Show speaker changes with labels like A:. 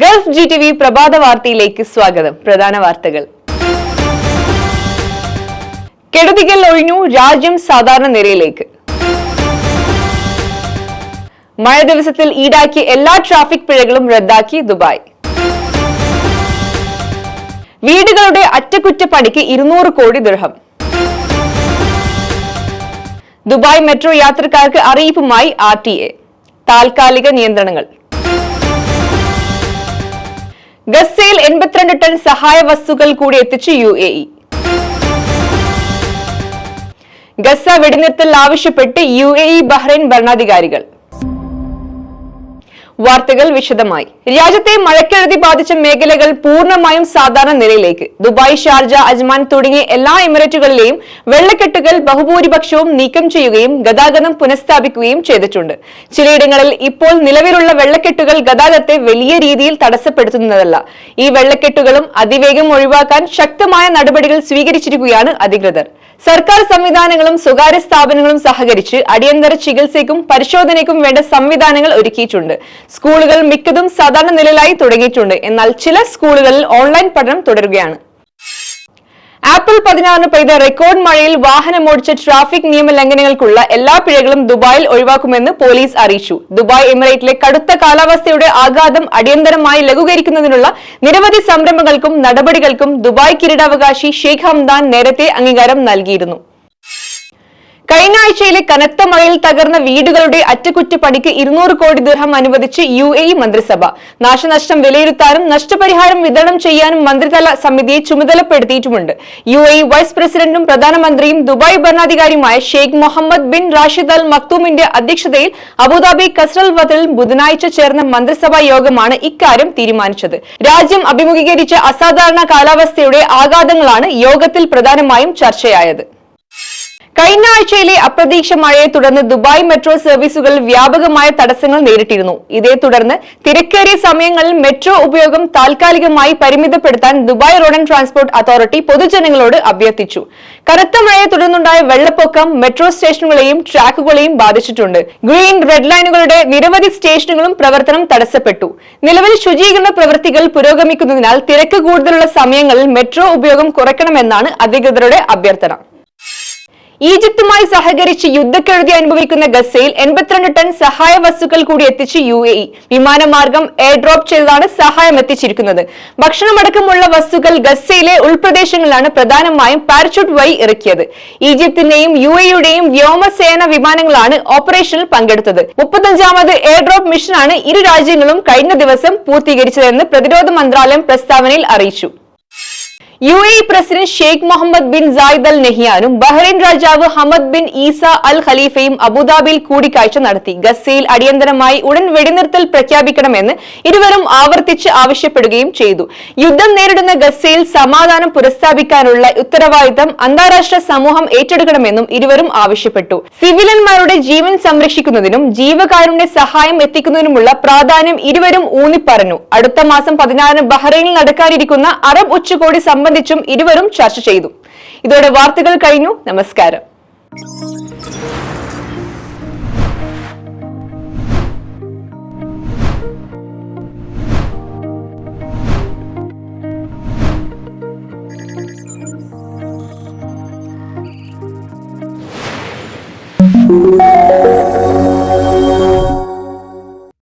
A: Gulf GTV പ്രഭാത വാർത്തയിലേക്ക് സ്വാഗതം. പ്രധാന വാർത്തകൾ. കെടുതികൾ ഒഴിഞ്ഞു, രാജ്യം സാധാരണ നിലയിലേക്ക്. മഴ ദിവസത്തിൽ ഈടാക്കിയ എല്ലാ ട്രാഫിക് പിഴകളും റദ്ദാക്കി ദുബായ്. വീടുകളുടെ അറ്റകുറ്റപ്പണിക്ക് 200 കോടി ദിർഹം. ദുബായ് മെട്രോ യാത്രക്കാർക്ക് അറിയിപ്പുമായി RTA. താൽക്കാലിക നിയന്ത്രണങ്ങൾ. ഗസയിൽ 82 ടൺ സഹായ വസ്തുക്കൾ കൂടി എത്തിച്ച് UAE. ഗസ വെടിനിർത്തൽ ആവശ്യപ്പെട്ട് UAE ബഹ്റൈൻ ഭരണാധികാരികൾ. വാർത്തകൾ വിശദമായി. രാജ്യത്തെ മഴക്കെടുതി ബാധിച്ച മേഖലകൾ പൂർണ്ണമായും സാധാരണ നിലയിലേക്ക്. ദുബായ്, ഷാർജ, അജ്മാൻ തുടങ്ങിയ എല്ലാ എമിറേറ്റുകളിലെയും വെള്ളക്കെട്ടുകൾ ബഹുഭൂരിപക്ഷവും നീക്കം ചെയ്യുകയും ഗതാഗതം പുനഃസ്ഥാപിക്കുകയും ചെയ്തിട്ടുണ്ട്. ചിലയിടങ്ങളിൽ ഇപ്പോൾ നിലവിലുള്ള വെള്ളക്കെട്ടുകൾ ഗതാഗതത്തെ വലിയ രീതിയിൽ തടസ്സപ്പെടുത്തുന്നതല്ല. ഈ വെള്ളക്കെട്ടുകളും അതിവേഗം ഒഴിവാക്കാൻ ശക്തമായ നടപടികൾ സ്വീകരിച്ചിരിക്കുകയാണ് അധികൃതർ. സർക്കാർ സംവിധാനങ്ങളും സ്വകാര്യ സ്ഥാപനങ്ങളും സഹകരിച്ച് അടിയന്തര ചികിത്സയ്ക്കും പരിശോധനയ്ക്കും വേണ്ട സംവിധാനങ്ങൾ ഒരുക്കിയിട്ടുണ്ട്. സ്കൂളുകൾ മിക്കതും സാധാരണ നിലയിലായി തുടങ്ങിയിട്ടുണ്ട്. എന്നാൽ ചില സ്കൂളുകളിൽ ഓൺലൈൻ പഠനം തുടരുകയാണ്. ഏപ്രിൽ 16 പെയ്ത റെക്കോർഡ് മഴയിൽ വാഹനമോടിച്ച ട്രാഫിക് നിയമ ലംഘനങ്ങൾക്കുള്ള എല്ലാ പിഴകളും ദുബായിൽ ഒഴിവാക്കുമെന്ന് പോലീസ് അറിയിച്ചു. ദുബായ് എമിറേറ്റിലെ കടുത്ത കാലാവസ്ഥയുടെ ആഘാതം അടിയന്തരമായി ലഘൂകരിക്കുന്നതിനുള്ള നിരവധി സംരംഭങ്ങൾക്കും നടപടികൾക്കും ദുബായ് കിരീടാവകാശി ഷെയ്ഖ് ഹംദാൻ നേരത്തെ അംഗീകാരം നൽകിയിരുന്നു. കഴിഞ്ഞ ആഴ്ചയിലെ കനത്ത മഴയിൽ തകർന്ന വീടുകളുടെ അറ്റകുറ്റപ്പണിക്ക് 200 കോടി ദിർഹം അനുവദിച്ച് UAE മന്ത്രിസഭ. നാശനഷ്ടം വിലയിരുത്താനും നഷ്ടപരിഹാരം വിതരണം ചെയ്യാനും മന്ത്രിതല സമിതിയെ ചുമതലപ്പെടുത്തിയിട്ടുമുണ്ട്. UAE വൈസ് പ്രസിഡന്റും പ്രധാനമന്ത്രിയും ദുബായ് ഭരണാധികാരിയുമായ Sheikh Mohammed bin Rashid Al മക്തൂമിന്റെ അധ്യക്ഷതയിൽ അബുദാബി കസ്റൽ വതൽ ബുധനാഴ്ച ചേർന്ന മന്ത്രിസഭാ യോഗമാണ് ഇക്കാര്യം തീരുമാനിച്ചത്. രാജ്യം അഭിമുഖീകരിച്ച അസാധാരണ കാലാവസ്ഥയുടെ ആഘാതങ്ങളാണ് യോഗത്തിൽ പ്രധാനമായും ചർച്ചയായത്. കഴിഞ്ഞ ആഴ്ചയിലെ അപ്രതീക്ഷ മഴയെ തുടർന്ന് ദുബായ് മെട്രോ സർവീസുകൾ വ്യാപകമായ തടസ്സങ്ങൾ നേരിട്ടിരുന്നു. ഇതേ തുടർന്ന് തിരക്കേറിയ സമയങ്ങളിൽ മെട്രോ ഉപയോഗം താൽക്കാലികമായി പരിമിതപ്പെടുത്താൻ Dubai Road and Transport Authority പൊതുജനങ്ങളോട് അഭ്യർത്ഥിച്ചു. കനത്ത മഴയെ തുടർന്നുണ്ടായ വെള്ളപ്പൊക്കം മെട്രോ സ്റ്റേഷനുകളെയും ട്രാക്കുകളെയും ബാധിച്ചിട്ടുണ്ട്. ഗ്രീൻ, റെഡ് ലൈനുകളുടെ നിരവധി സ്റ്റേഷനുകളും പ്രവർത്തനം തടസ്സപ്പെട്ടു. നിലവിൽ ശുചീകരണ പ്രവൃത്തികൾ പുരോഗമിക്കുന്നതിനാൽ തിരക്ക് കൂടുതലുള്ള സമയങ്ങളിൽ മെട്രോ ഉപയോഗം കുറയ്ക്കണമെന്നാണ് അധികൃതരുടെ അഭ്യർത്ഥന. ഈജിപ്തുമായി സഹകരിച്ച് യുദ്ധക്കെടുതി അനുഭവിക്കുന്ന ഗസയിൽ 82 ടൺ സഹായ വസ്തുക്കൾ കൂടി എത്തിച്ച് UAE. വിമാനമാർഗം എയർ ഡ്രോപ്പ് ചെയ്താണ് സഹായം എത്തിച്ചിരിക്കുന്നത്. ഭക്ഷണമടക്കമുള്ള വസ്തുക്കൾ ഗസയിലെ ഉൾപ്രദേശങ്ങളിലാണ് പ്രധാനമായും പാരച്യൂട്ട് വഴി ഇറക്കിയത്. ഈജിപ്തിന്റെയും UAEയുടെയും വ്യോമസേന വിമാനങ്ങളാണ് ഓപ്പറേഷനിൽ പങ്കെടുത്തത്. 35ാമത് എയർ ഡ്രോപ്പ് മിഷനാണ് ഇരു രാജ്യങ്ങളും കഴിഞ്ഞ ദിവസം പൂർത്തീകരിച്ചതെന്ന് പ്രതിരോധ മന്ത്രാലയം പ്രസ്താവനയിൽ അറിയിച്ചു. UAE president Sheikh Mohammed bin Zayed Al നഹിയാനും ബഹ്റൈൻ രാജാവ് ഹമദ് ബിൻ ഈസ അൽ ഖലീഫയും അബുദാബിയിൽ കൂടിക്കാഴ്ച നടത്തി. ഗസയിൽ അടിയന്തരമായി ഉടൻ വെടിനിർത്തൽ പ്രഖ്യാപിക്കണമെന്ന് ഇരുവരും ആവർത്തിച്ച് ആവശ്യപ്പെടുകയും ചെയ്തു. യുദ്ധം നേരിടുന്ന ഗസയിൽ സമാധാനം പുനഃസ്ഥാപിക്കാനുള്ള ഉത്തരവാദിത്തം അന്താരാഷ്ട്ര സമൂഹം ഏറ്റെടുക്കണമെന്നും ഇരുവരും ആവശ്യപ്പെട്ടു. സിവിലിയന്മാരുടെ ജീവൻ സംരക്ഷിക്കുന്നതിനും ജീവകാരുണ്യ സഹായം എത്തിക്കുന്നതിനുമുള്ള പ്രാധാന്യം ഇരുവരും ഊന്നിപ്പറഞ്ഞു. അടുത്ത മാസം 16 ബഹ്റൈനിൽ നടക്കാനിരിക്കുന്ന അറബ് ഉച്ചകോടി സംബന്ധിച്ചും ഇരുവരും ചർച്ച ചെയ്തു. ഇതോടെ വാർത്തകൾ കഴിഞ്ഞു. നമസ്കാരം.